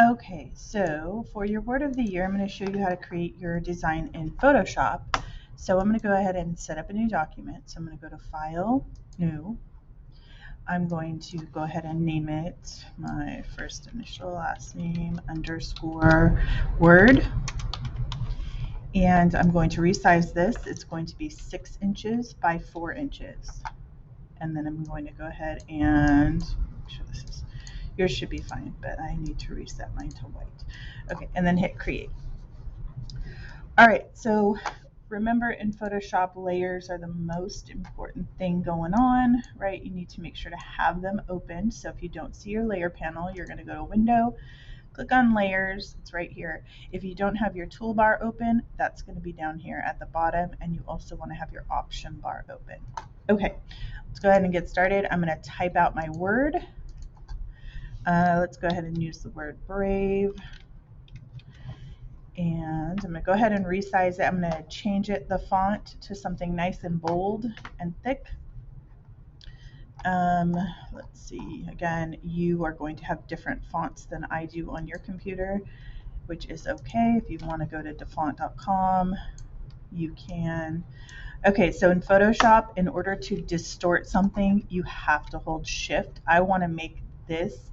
Okay, so for your word of the year, I'm going to show you how to create your design in Photoshop. So I'm going to go ahead and set up a new document. So I'm going to go to File, New. I'm going to go ahead and name it my first initial, last name, underscore word. And I'm going to resize this. It's going to be 6 inches by 4 inches. And then I'm going to go ahead and make sure this is, yours should be fine, but I need to reset mine to white. Okay, and then hit create. All right, so remember in Photoshop, layers are the most important thing going on, right? You need to make sure to have them open. So if you don't see your layer panel, you're gonna go to Window, click on Layers, it's right here. If you don't have your toolbar open, that's gonna be down here at the bottom, and you also wanna have your option bar open. Okay, let's go ahead and get started. I'm gonna type out my word. Let's go ahead and use the word brave. And I'm going to go ahead and resize it. I'm going to change the font to something nice and bold and thick. Let's see, again, you are going to have different fonts than I do on your computer, which is okay. If you want to go to dafont.com, you can. Okay, so in Photoshop, in order to distort something, you have to hold Shift. I want to make this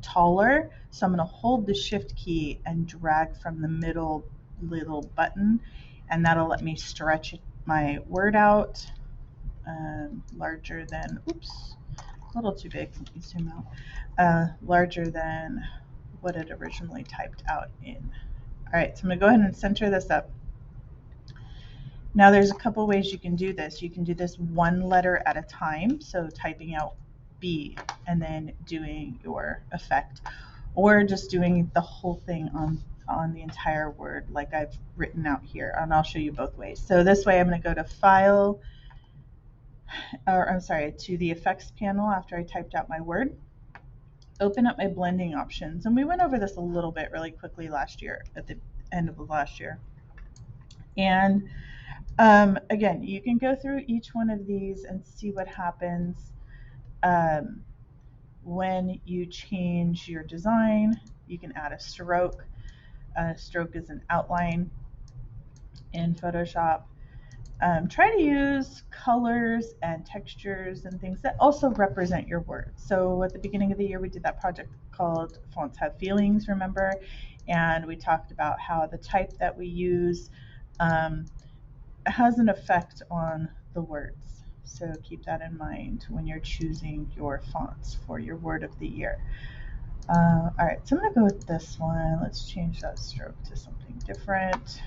taller, so I'm going to hold the Shift key and drag from the middle little button, and that'll let me stretch my word out larger than, oops, a little too big, let me zoom out, larger than what it originally typed out in. All right, so I'm going to go ahead and center this up. Now there's a couple ways you can do this. You can do this one letter at a time, so typing out B and then doing your effect, or just doing the whole thing on the entire word like I've written out here, and I'll show you both ways. So this way I'm going to go to File, or I'm sorry, to the Effects panel after I typed out my word, open up my blending options, and we went over this a little bit really quickly last year, at the end of the last year. And again, you can go through each one of these and see what happens when you change your design. You can add a stroke. A stroke is an outline in Photoshop. Try to use colors and textures and things that also represent your words. So at the beginning of the year, we did that project called Fonts Have Feelings, remember? And we talked about how the type that we use has an effect on the words. So keep that in mind when you're choosing your fonts for your word of the year. All right, so I'm going to go with this one. Let's change that stroke to something different.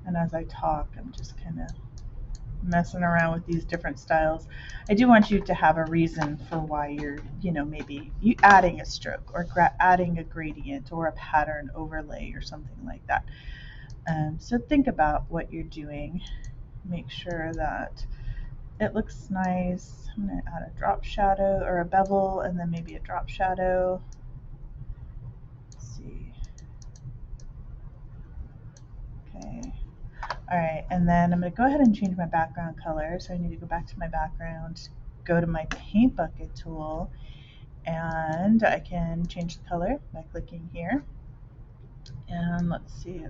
And as I talk, I'm just kind of messing around with these different styles. I do want you to have a reason for why you're, maybe you adding a stroke or adding a gradient or a pattern overlay or something like that. So think about what you're doing. Make sure that it looks nice. I'm going to add a drop shadow or a bevel and then maybe a drop shadow. Let's see. Okay. All right, and then I'm going to go ahead and change my background color. So I need to go back to my background, go to my paint bucket tool, and I can change the color by clicking here. And let's see, I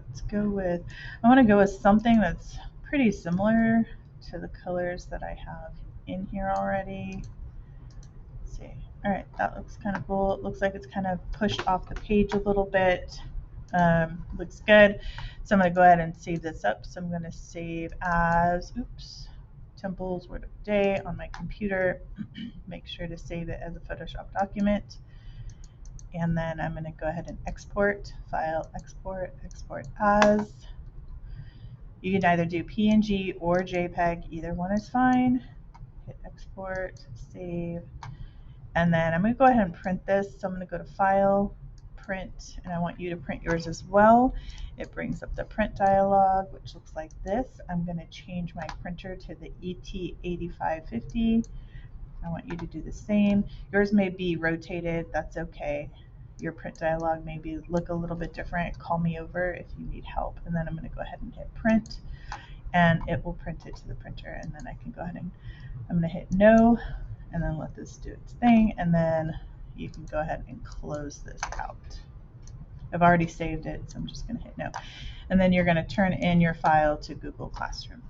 want to go with something that's pretty similar to the colors that I have in here already. Let's see. All right, that looks kind of cool. It looks like it's kind of pushed off the page a little bit. Looks good. So I'm going to go ahead and save this up. So I'm going to save as, Temple's Word of the Day on my computer. Make sure to save it as a Photoshop document. And then I'm going to go ahead and export, File, Export, Export as. You can either do PNG or JPEG, either one is fine. Hit Export, Save, and then I'm going to go ahead and print this. So I'm going to go to File, Print, and I want you to print yours as well. It brings up the print dialog, which looks like this. I'm going to change my printer to the ET8550. I want you to do the same. Yours may be rotated, that's okay. Your print dialog may look a little bit different. Call me over if you need help. And then I'm going to go ahead and hit print, and it will print it to the printer. And then I can go ahead and I'm going to hit no, and then let this do its thing. And then you can go ahead and close this out. I've already saved it, so I'm just going to hit no. And then you're going to turn in your file to Google Classroom.